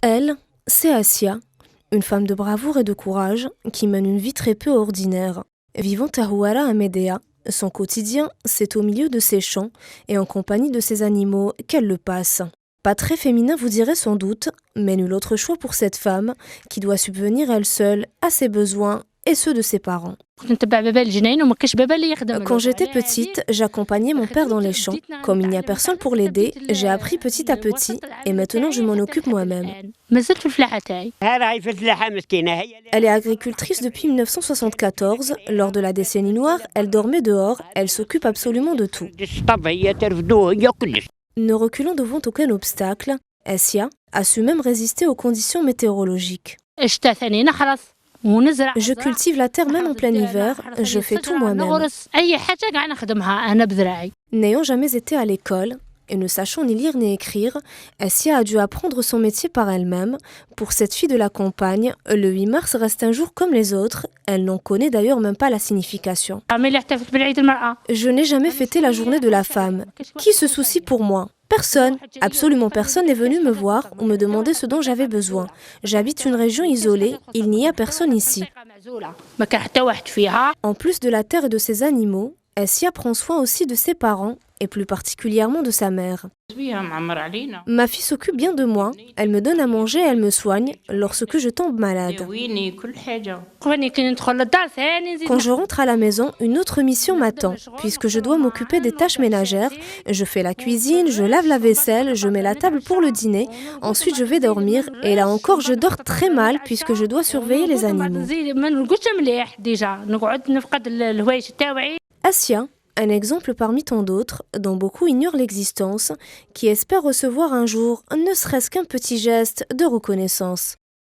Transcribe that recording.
Elle, c'est Assia, une femme de bravoure et de courage qui mène une vie très peu ordinaire. Vivant à Huara à Médéa, son quotidien, c'est au milieu de ses champs et en compagnie de ses animaux qu'elle le passe. Pas très féminin, vous direz sans doute, mais nul autre choix pour cette femme qui doit subvenir elle seule à ses besoins et ceux de ses parents. Quand j'étais petite, j'accompagnais mon père dans les champs. Comme il n'y a personne pour l'aider, j'ai appris petit à petit et maintenant je m'en occupe moi-même. Elle est agricultrice depuis 1974. Lors de la décennie noire, elle dormait dehors, elle s'occupe absolument de tout. Ne reculant devant aucun obstacle, Assia a su même résister aux conditions météorologiques. Je cultive la terre même en plein hiver, je fais tout moi-même. N'ayant jamais été à l'école et ne sachant ni lire ni écrire, Assia a dû apprendre son métier par elle-même. Pour cette fille de la campagne, le 8 mars reste un jour comme les autres, elle n'en connaît d'ailleurs même pas la signification. Je n'ai jamais fêté la journée de la femme. Qui se soucie pour moi ? Personne, absolument personne n'est venu me voir ou me demander ce dont j'avais besoin. J'habite une région isolée, il n'y a personne ici. En plus de la terre et de ses animaux, Assia prend soin aussi de ses parents et plus particulièrement de sa mère. Ma fille s'occupe bien de moi, elle me donne à manger et elle me soigne lorsque je tombe malade. Quand je rentre à la maison, une autre mission m'attend, puisque je dois m'occuper des tâches ménagères. Je fais la cuisine, je lave la vaisselle, je mets la table pour le dîner. Ensuite, je vais dormir et là encore, je dors très mal puisque je dois surveiller les animaux. Assia, un exemple parmi tant d'autres, dont beaucoup ignorent l'existence, qui espère recevoir un jour ne serait-ce qu'un petit geste de reconnaissance.